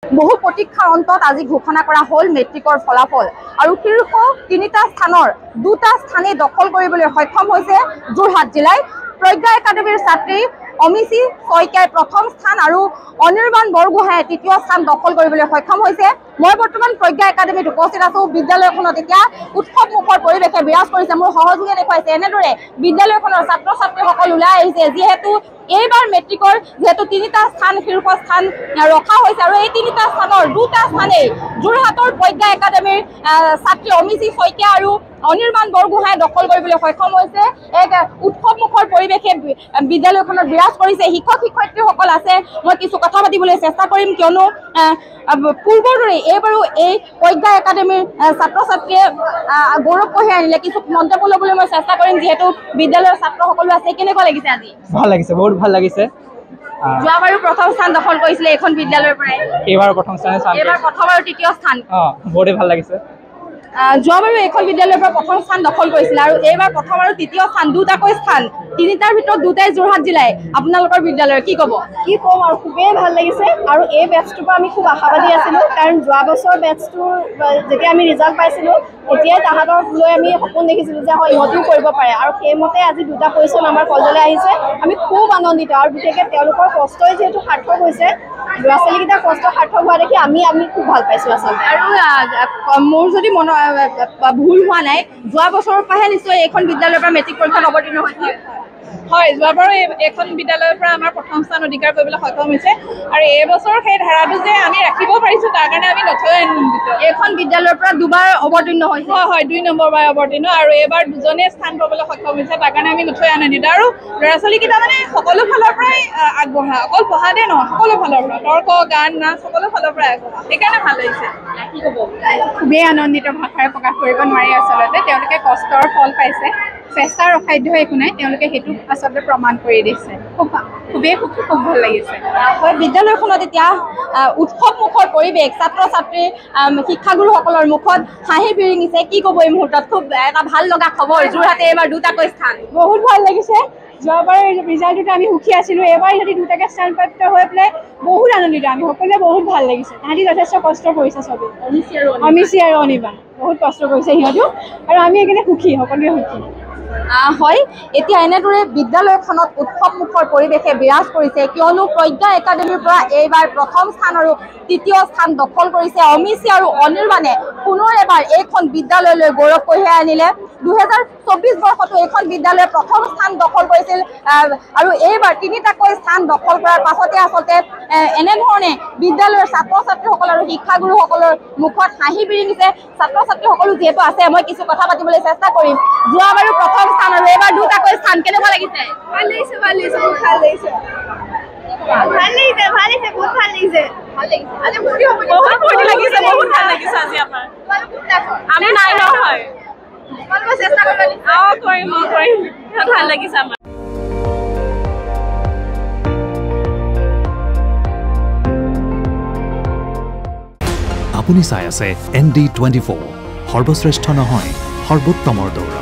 বহু প্ৰতীক্ষাৰ অন্তত আজি ঘোষণা কৰা হ'ল মেট্ৰিকৰ ফলাফল আৰু শীৰ্ষ 3টা স্থানৰ 2টা স্থানেই দখল কৰিবলৈ সক্ষম হৈছে যোৰহাট জিলাই। প্ৰজ্ঞা একাডেমীৰ ছাত্ৰী অমিশী শইকীয়াই প্ৰথম স্থান আৰু অনিৰ্বাণ বৰগোহাঁয়ে তৃতীয় স্থান দখল কৰিবলৈ সক্ষম হৈছে। মই বৰ্তমান প্ৰজ্ঞা একাডেমীত উপস্থিত আছো। বিদ্যালয়খনত এতিয়া উৎসৱমুখৰ পৰিৱেশে বিৰাজ কৰিছে। মোৰ সহযোগীয়ে দেখুৱাইছে এনেদৰে বিদ্যালয়খনৰ ছাত্ৰ ছাত্ৰীসকল ওলাই আহিছে, যিহেতু এইবাৰ মেট্ৰিকৰ যেহেতু 3টা স্থান শীৰ্ষ স্থান ৰখা হৈছে আৰু এই 3টা স্থানৰ 2টা স্থানেই যোৰহাটৰ প্ৰজ্ঞা একাডেমীৰ ছাত্ৰী অমিশী শইকীয়া আৰু অনিৰ্বাণ বৰগোহাঁয়ে দখল কৰিবলৈ সক্ষম হৈছে। এক উৎসৱমুখৰ পৰিৱেশে বিদ্যালয়খনত বিৰাজ কৰিছে। শিক্ষক শিক্ষয়িত্ৰীসকল আছে, মই কিছু কথা পাতিবলৈ চেষ্টা কৰিম, কিয়নো পূৰ্বৰ দৰে এইবাৰো এই প্ৰজ্ঞা একাডেমীৰ ছাত্ৰ ছাত্ৰীয়ে গৌৰৱ কঢ়িয়াই আনিলে। কিছু মন্তব্য ল'বলৈ মই চেষ্টা কৰিম, যিহেতু বিদ্যালয়ৰ ছাত্ৰ সকলো আছে। কেনেকুৱা লাগিছে আজি? ভাল লাগিছে, বহুত ভাল লাগিছে। যোৱাবাৰো প্ৰথম স্থান দখল কৰিছিলে এইখন বিদ্যালয়ৰ পৰাই, এইবাৰ প্ৰথম স্থান, এইবাৰ প্ৰথম আৰু তৃতীয় স্থান। বহুতেই ভাল লাগিছে। যোৱাবাৰো এইখন বিদ্যালয়ৰ পৰা প্ৰথম স্থান দখল কৰিছিলে আৰু এইবাৰ প্ৰথম আৰু তৃতীয় স্থান, 2টাকৈ স্থান, 3টাৰ ভিতৰত 2টাই যোৰহাট জিলাই। আপোনালোকৰ বিদ্যালয়ৰ কি ক'ব? কি ক'ম আৰু খুবেই ভাল লাগিছে আৰু এই বেটছটোৰ পৰা আমি খুব আশাবাদী আছিলোঁ, কাৰণ যোৱা বছৰ বেটছটোৰ যেতিয়া আমি ৰিজাল্ট পাইছিলোঁ তেতিয়াই তাহাঁতক লৈ আমি সপোন দেখিছিলোঁ যে হয় ইহঁতিও কৰিব পাৰে, আৰু সেইমতে আজি 2টা পজিশ্যন আমাৰ কলেজলৈ আহিছে। আমি খুব আনন্দিত আৰু বিশেষকৈ তেওঁলোকৰ কষ্টই যিহেতু সাৰ্থক হৈছে, ল'ৰা ছোৱালীকেইটাৰ কষ্ট সাৰ্থক হোৱা দেখি আমি খুব ভাল পাইছোঁ আচলতে। আৰু মোৰ যদি ভুল হোৱা নাই, যোৱা বছৰৰ পৰাহে নিশ্চয় এইখন বিদ্যালয়ৰ পৰা মেট্ৰিক পৰীক্ষাত অৱতীৰ্ণ হৈছে। হয়, যোৱাবাৰো এইখন বিদ্যালয়ৰ পৰা আমাৰ প্ৰথম স্থান অধিকাৰ কৰিবলৈ সক্ষম হৈছে আৰু এইবছৰ সেই ধাৰাটো যে আমি ৰাখিব পাৰিছোঁ তাৰ কাৰণে আমি নথৈ আনন্দিত। এইখন বিদ্যালয়ৰ পৰা 2বাৰ অৱতীৰ্ণ হৈছে। হয়, 2 নম্বৰবাৰ অৱতীৰ্ণ আৰু এইবাৰ 2জনে স্থান পাবলৈ সক্ষম হৈছে, তাৰ কাৰণে আমি নথৈ আনন্দিত। আৰু ল'ৰা ছোৱালীকেইটা মানে সকলো ফালৰ পৰাই আগবঢ়া, অকল পঢ়াতে নহয়, সকলো ফালৰ পৰা তৰ্ক গান নাচ সকলো ফালৰ পৰাই আগবঢ়া, সেইকাৰণে ভাল লাগিছে। কি ক'ব? খুবেই আনন্দিত, ভাষাৰে প্ৰকাশ কৰিব নোৱাৰি। আচলতে তেওঁলোকে কষ্টৰ ফল পাইছে, চেষ্টাৰ অসাধ্য একো নাই, তেওঁলোকে সেইটো আচলতে প্ৰমাণ কৰি দিছে। খুব ভাল লাগিছে। হয়, বিদ্যালয়খনত এতিয়া উৎসৱমুখৰ পৰিৱেশ, ছাত্ৰ ছাত্ৰী শিক্ষাগুৰুসকলৰ মুখত হাঁহি বিৰিঙিছে। কি ক'ব এই মুহূৰ্তত? খুব এটা ভাল লগা খবৰ, যোৰহাটে এইবাৰ 2টাকৈ স্থান। বহুত ভাল লাগিছে। যোৱাবাৰ ৰিজাল্টটোতে আমি সুখী আছিলোঁ, এইবাৰ সিহঁতি 2টাকে স্থানপ্ৰাপ্ত হৈ পেলাই বহুত আনন্দিত। আমি সকলোৱে বহুত ভাল লাগিছে। তাহাঁতি যথেষ্ট কষ্ট কৰিছে চবেই, অমিশী আৰু অনিৰ্বাণ বহুত কষ্ট কৰিছে সিহঁতো, আৰু আমি এইকাৰণে সুখী, সকলোৱে সুখী। হয়, এতিয়া এনেদৰে বিদ্যালয়খনত উৎসৱমুখৰ পৰিৱেশে বিৰাজ কৰিছে, কিয়নো প্ৰজ্ঞা একাডেমীৰ পৰা এইবাৰ প্ৰথম স্থান আৰু তৃতীয় স্থান দখল কৰিছে অমিশী আৰু অনিৰ্বাণে। পুনৰ এবাৰ এইখন বিদ্যালয়লৈ গৌৰৱ কঢ়িয়াই আনিলে। 2024 বৰ্ষতো এইখন বিদ্যালয়ে প্ৰথম স্থান দখল কৰিছিল আৰু এইবাৰ 3টাকৈ স্থান দখল কৰাৰ পাছতে আচলতে এনেধৰণে বিদ্যালয়ৰ ছাত্ৰ ছাত্ৰীসকল আৰু শিক্ষাগুৰুসকলৰ মুখত হাঁহি বিৰিঙিছে। ছাত্ৰ ছাত্ৰীসকলো যিহেতু আছে, মই কিছু কথা পাতিবলৈ চেষ্টা কৰিম। যোৱাবাৰো প্ৰথম স্থান আৰু এইবাৰ 2টাকৈ স্থান, কেনেকুৱা লাগিছে? ভাল লাগিছে, ভাল লাগিছে, বহুত ভাল লাগিছে, ভাল লাগিছে, ভাল লাগিছে, বহুত ভাল লাগিছে, ভাল লাগিছে। আজি বহুত ফূৰ্তি লাগিছে, বহুত ভাল লাগিছে আজি আমাৰ। আমি নাই নহয়, চেষ্টা কৰিম, ভাল লাগিছে আমাৰ। আপুনি চাই আছে ND24, সৰ্বশ্ৰেষ্ঠ নহয়, সৰ্বোত্তমৰ দৌৰ।